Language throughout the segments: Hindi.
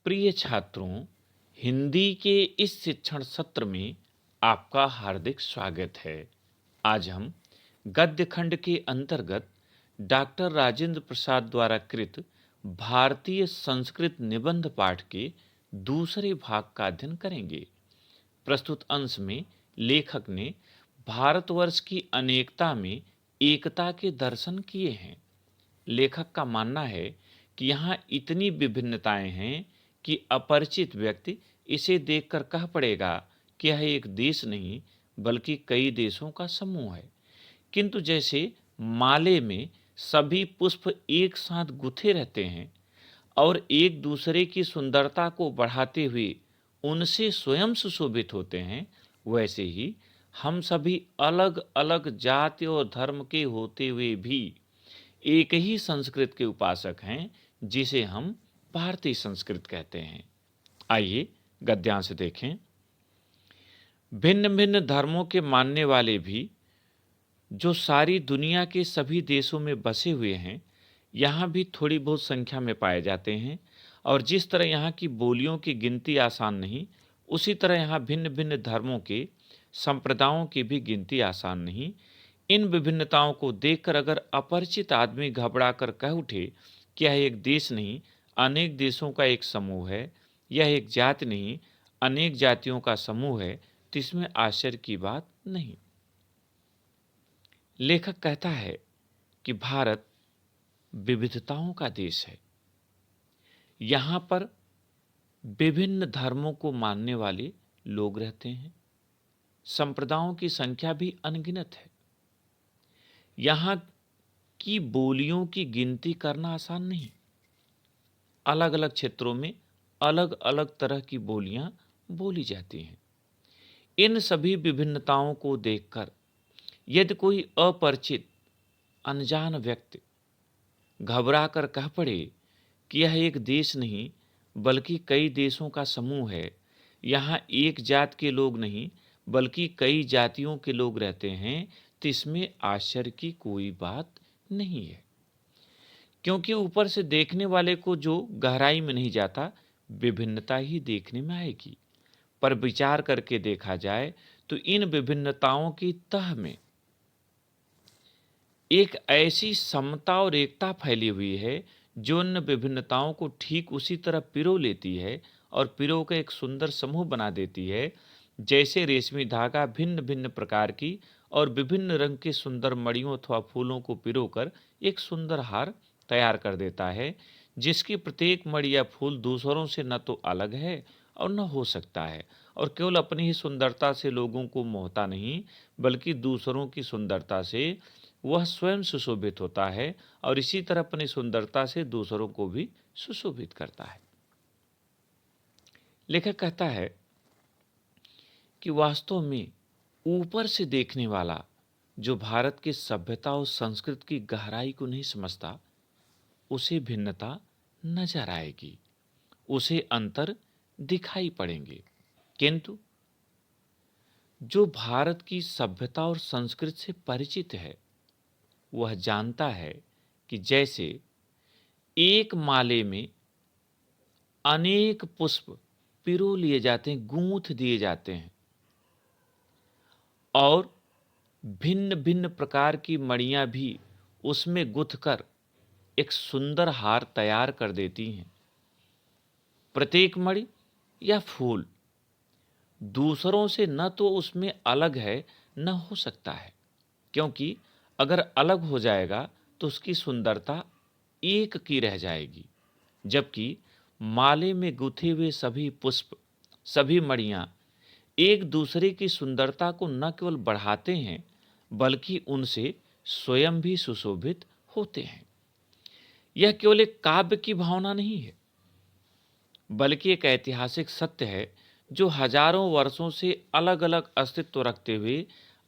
प्रिय छात्रों, हिंदी के इस शिक्षण सत्र में आपका हार्दिक स्वागत है। आज हम गद्य खंड के अंतर्गत डॉक्टर राजेंद्र प्रसाद द्वारा कृत भारतीय संस्कृत निबंध पाठ के दूसरे भाग का अध्ययन करेंगे। प्रस्तुत अंश में लेखक ने भारतवर्ष की अनेकता में एकता के दर्शन किए हैं। लेखक का मानना है कि यहाँ इतनी विभिन्नताएं हैं कि अपरिचित व्यक्ति इसे देखकर कह पड़ेगा कि यह एक देश नहीं बल्कि कई देशों का समूह है। किंतु जैसे माले में सभी पुष्प एक साथ गुथे रहते हैं और एक दूसरे की सुंदरता को बढ़ाते हुए उनसे स्वयं सुशोभित होते हैं, वैसे ही हम सभी अलग अलग जाति और धर्म के होते हुए भी एक ही संस्कृत के उपासक हैं, जिसे हम भारतीय संस्कृत कहते हैं। आइए गद्यांश देखें। भिन्न भिन्न धर्मों के मानने वाले भी जो सारी दुनिया के सभी देशों में बसे हुए हैं, यहाँ भी थोड़ी बहुत संख्या में पाए जाते हैं। और जिस तरह यहाँ की बोलियों की गिनती आसान नहीं, उसी तरह यहाँ भिन्न भिन्न धर्मों के संप्रदायों की भी गिनती आसान नहीं। इन विभिन्नताओं को देखकर अगर अपरिचित आदमी घबरा कर कह उठे कि यह एक देश नहीं अनेक देशों का एक समूह है, यह एक जाति नहीं अनेक जातियों का समूह है, तो इसमें आश्चर्य की बात नहीं। लेखक कहता है कि भारत विविधताओं का देश है। यहाँ पर विभिन्न धर्मों को मानने वाले लोग रहते हैं। संप्रदायों की संख्या भी अनगिनत है। यहाँ की बोलियों की गिनती करना आसान नहीं। अलग अलग क्षेत्रों में अलग अलग तरह की बोलियां बोली जाती हैं। इन सभी विभिन्नताओं को देखकर यदि कोई अपरिचित अनजान व्यक्ति घबरा कर कह पड़े कि यह एक देश नहीं बल्कि कई देशों का समूह है, यहाँ एक जात के लोग नहीं बल्कि कई जातियों के लोग रहते हैं, तो इसमें आश्चर्य की कोई बात नहीं है। क्योंकि ऊपर से देखने वाले को जो गहराई में नहीं जाता, विभिन्नता ही देखने में आएगी। पर विचार करके देखा जाए तो इन विभिन्नताओं की तह में एक ऐसी समता और एकता फैली हुई है जो इन विभिन्नताओं को ठीक उसी तरह पिरो लेती है और पिरो का एक सुंदर समूह बना देती है, जैसे रेशमी धागा भिन्न भिन्न प्रकार की और विभिन्न रंग की सुंदर मड़ियों अथवा फूलों को पिरोकर एक सुंदर हार तैयार कर देता है, जिसकी प्रत्येक मड़ि या फूल दूसरों से न तो अलग है और न हो सकता है, और केवल अपनी ही सुंदरता से लोगों को मोहता नहीं बल्कि दूसरों की सुंदरता से वह स्वयं सुशोभित होता है और इसी तरह अपनी सुंदरता से दूसरों को भी सुशोभित करता है। लेखक कहता है कि वास्तव में ऊपर से देखने वाला जो भारत की सभ्यता और संस्कृति की गहराई को नहीं समझता, उसे भिन्नता नजर आएगी, उसे अंतर दिखाई पड़ेंगे। किंतु जो भारत की सभ्यता और संस्कृति से परिचित है, वह जानता है कि जैसे एक माले में अनेक पुष्प पिरो लिए जाते हैं, गूंथ दिए जाते हैं और भिन्न भिन्न प्रकार की मड़ियां भी उसमें गुथकर एक सुंदर हार तैयार कर देती हैं। प्रत्येक मड़ि या फूल दूसरों से न तो उसमें अलग है न हो सकता है, क्योंकि अगर अलग हो जाएगा तो उसकी सुंदरता एक की रह जाएगी। जबकि माले में गुथे हुए सभी पुष्प, सभी मड़ियां एक दूसरे की सुंदरता को न केवल बढ़ाते हैं बल्कि उनसे स्वयं भी सुशोभित होते हैं। यह केवल एक काव्य की भावना नहीं है बल्कि एक ऐतिहासिक सत्य है जो हजारों वर्षों से अलग अलग अस्तित्व रखते हुए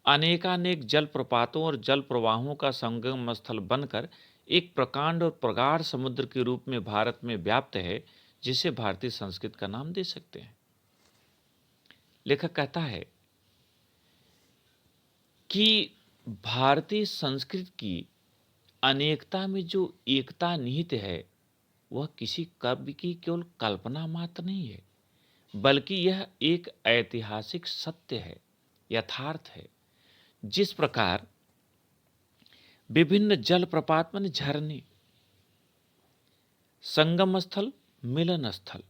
अनेकानेक जलप्रपातों और जल प्रवाहों का संगम स्थल बनकर एक प्रकांड और प्रगाढ़ समुद्र के रूप में भारत में व्याप्त है, जिसे भारतीय संस्कृति का नाम दे सकते हैं। लेखक कहता है कि भारतीय संस्कृति की अनेकता में जो एकता निहित है, वह किसी कवि की केवल कल्पना मात्र नहीं है, बल्कि यह एक ऐतिहासिक सत्य है, यथार्थ है। जिस प्रकार विभिन्न जलप्रपात माने झरने, संगम स्थल, मिलन स्थल,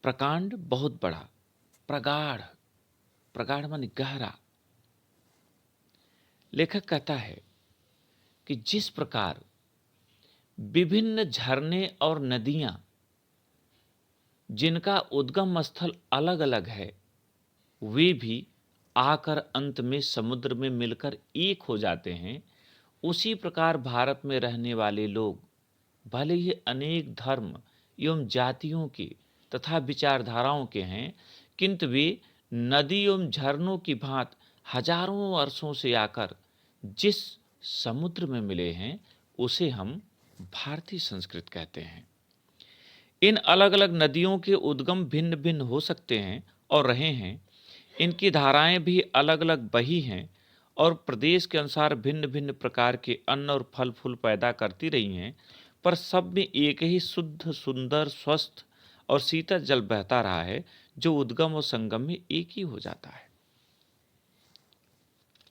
प्रकांड बहुत बड़ा, प्रगाढ़, प्रगाढ़ माने गहरा। लेखक कहता है कि जिस प्रकार विभिन्न झरने और नदियां जिनका उद्गम स्थल अलग अलग है, वे भी आकर अंत में समुद्र में मिलकर एक हो जाते हैं, उसी प्रकार भारत में रहने वाले लोग भले ही अनेक धर्म एवं जातियों के तथा विचारधाराओं के हैं, किंतु वे नदी एवं झरनों की भांति हजारों वर्षों से आकर जिस समुद्र में मिले हैं, उसे हम भारतीय संस्कृत कहते हैं। इन अलग अलग नदियों के उद्गम भिन्न भिन्न हो सकते हैं और रहे हैं, इनकी धाराएं भी अलग अलग बही हैं और प्रदेश के अनुसार भिन्न भिन्न प्रकार के अन्न और फल फूल पैदा करती रही हैं, पर सब में एक ही शुद्ध, सुंदर, स्वस्थ और शीतल जल बहता रहा है, जो उद्गम और संगम में एक ही हो जाता है।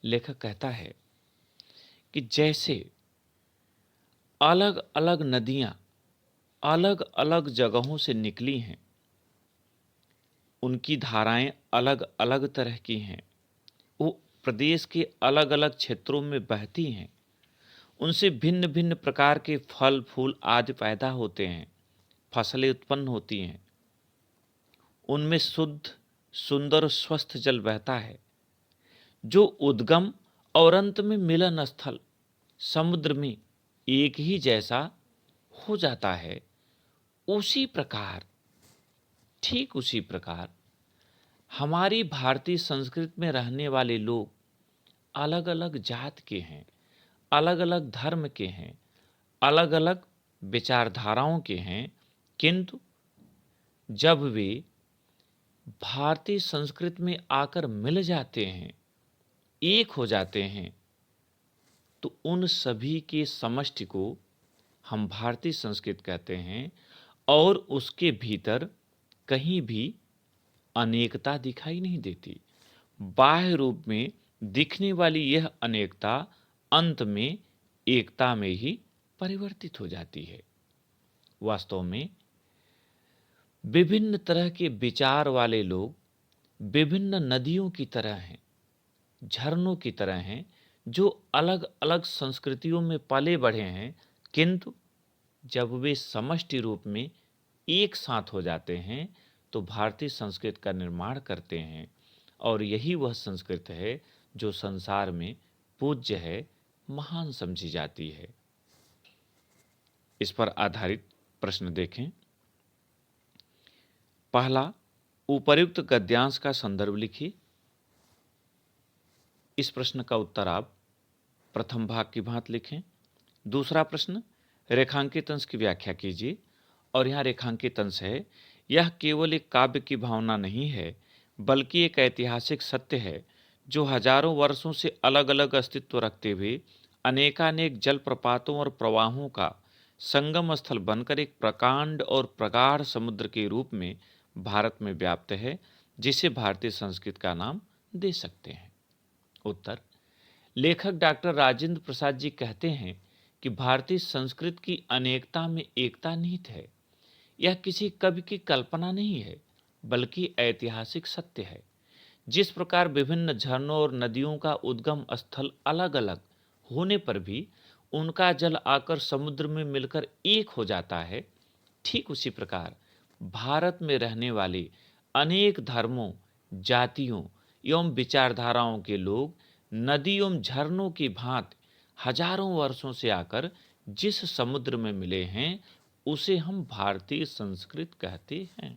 लेखक कहता है कि जैसे अलग अलग नदियां अलग अलग जगहों से निकली हैं, उनकी धाराएं अलग अलग तरह की हैं, वो प्रदेश के अलग अलग क्षेत्रों में बहती हैं, उनसे भिन्न भिन्न प्रकार के फल फूल आदि पैदा होते हैं, फसलें उत्पन्न होती हैं, उनमें शुद्ध, सुंदर और स्वस्थ जल बहता है, जो उद्गम और अंत में मिलन स्थल समुद्र में एक ही जैसा हो जाता है। उसी प्रकार, ठीक उसी प्रकार हमारी भारतीय संस्कृति में रहने वाले लोग अलग अलग जात के हैं, अलग अलग धर्म के हैं, अलग अलग विचारधाराओं के हैं, किंतु जब वे भारतीय संस्कृति में आकर मिल जाते हैं, एक हो जाते हैं, तो उन सभी के समष्टि को हम भारतीय संस्कृति कहते हैं और उसके भीतर कहीं भी अनेकता दिखाई नहीं देती। बाह्य रूप में दिखने वाली यह अनेकता अंत में एकता में ही परिवर्तित हो जाती है। वास्तव में विभिन्न तरह के विचार वाले लोग विभिन्न नदियों की तरह हैं, झरनों की तरह हैं, जो अलग अलग संस्कृतियों में पले बढ़े हैं, किंतु जब वे समष्टि रूप में एक साथ हो जाते हैं तो भारतीय संस्कृति का निर्माण करते हैं, और यही वह संस्कृति है जो संसार में पूज्य है, महान समझी जाती है। इस पर आधारित प्रश्न देखें। पहला, उपर्युक्त गद्यांश का संदर्भ लिखिए। इस प्रश्न का उत्तर आप प्रथम भाग की भांति लिखें। दूसरा प्रश्न, रेखांकित अंश की व्याख्या कीजिए। और यहाँ रेखांकित अंश है, यह केवल एक काव्य की भावना नहीं है, बल्कि एक ऐतिहासिक सत्य है जो हजारों वर्षों से अलग अलग अस्तित्व रखते हुए अनेकानेक जलप्रपातों और प्रवाहों का संगम स्थल बनकर एक प्रकांड और प्रगाढ़ समुद्र के रूप में भारत में व्याप्त है, जिसे भारतीय संस्कृति का नाम दे सकते हैं। उत्तर, लेखक डॉक्टर राजेंद्र प्रसाद जी कहते हैं कि भारतीय संस्कृति की अनेकता में एकता निहित है। यह किसी कवि की कल्पना नहीं है, बल्कि ऐतिहासिक सत्य है। जिस प्रकार विभिन्न झरनों और नदियों का उद्गम स्थल अलग अलग होने पर भी उनका जल आकर समुद्र में मिलकर एक हो जाता है, ठीक उसी प्रकार भारत में रहने वाले अनेक धर्मों, जातियों एवं विचारधाराओं के लोग नदी एवं झरनों की भांति हजारों वर्षों से आकर जिस समुद्र में मिले हैं, उसे हम भारतीय संस्कृति कहते हैं।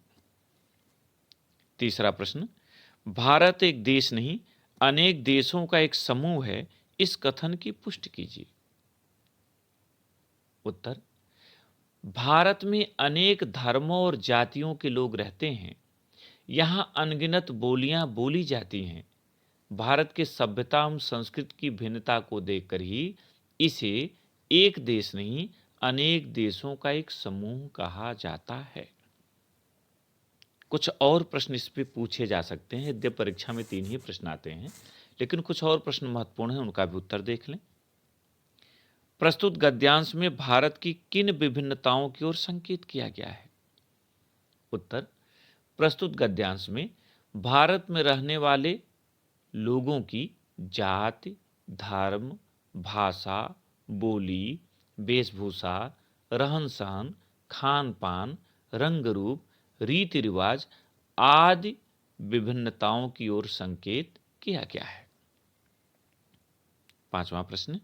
तीसरा प्रश्न, भारत एक देश नहीं, अनेक देशों का एक समूह है, इस कथन की पुष्टि कीजिए। उत्तर, भारत में अनेक धर्मों और जातियों के लोग रहते हैं। यहां अनगिनत बोलियां बोली जाती हैं। भारत के सभ्यता एवं संस्कृति की भिन्नता को देखकर ही इसे एक देश नहीं, अनेक देशों का एक समूह कहा जाता है? कुछ और प्रश्न इस पे पूछे जा सकते हैं। यद्यपि परीक्षा में 3 ही प्रश्न आते हैं, लेकिन कुछ और प्रश्न महत्वपूर्ण हैं, उनका भी उत्तर देख लें। प्रस्तुत गद्यांश में भारत की किन विभिन्नताओं की ओर संकेत किया गया है? उत्तर, प्रस्तुत गद्यांश में भारत में रहने वाले लोगों की जाति, धर्म, भाषा, बोली, वेशभूषा, रहन-सहन, खान-पान, रंग-रूप, रीति-रिवाज आदि विभिन्नताओं की ओर संकेत किया गया है। 5वां प्रश्न,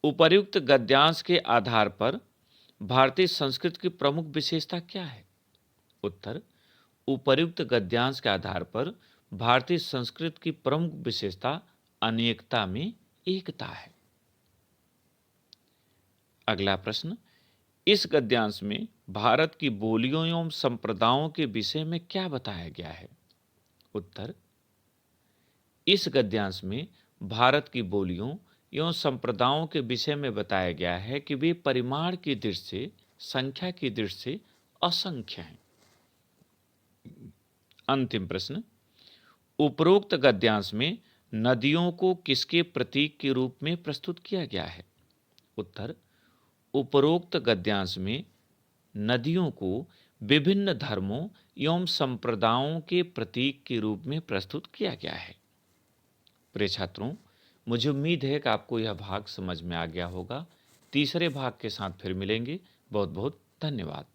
उपर्युक्त गद्यांश के आधार पर भारतीय संस्कृति की प्रमुख विशेषता क्या है? उत्तर, उपर्युक्त गद्यांश के आधार पर भारतीय संस्कृति की प्रमुख विशेषता अनेकता में एकता है। अगला प्रश्न, इस गद्यांश में भारत की बोलियों एवं संप्रदायों के विषय में क्या बताया गया है? उत्तर, इस गद्यांश में भारत की बोलियों एवं संप्रदायों के विषय में बताया गया है कि वे परिमाण की दृष्टि से, संख्या की दृष्टि से असंख्य हैं। अंतिम प्रश्न, उपरोक्त गद्यांश में नदियों को किसके प्रतीक के रूप में प्रस्तुत किया गया है? उत्तर, उपरोक्त गद्यांश में नदियों को विभिन्न धर्मों एवं संप्रदायों के प्रतीक के रूप में प्रस्तुत किया गया है। प्रिय छात्रों, मुझे उम्मीद है कि आपको यह भाग समझ में आ गया होगा। तीसरे भाग के साथ फिर मिलेंगे। बहुत बहुत धन्यवाद।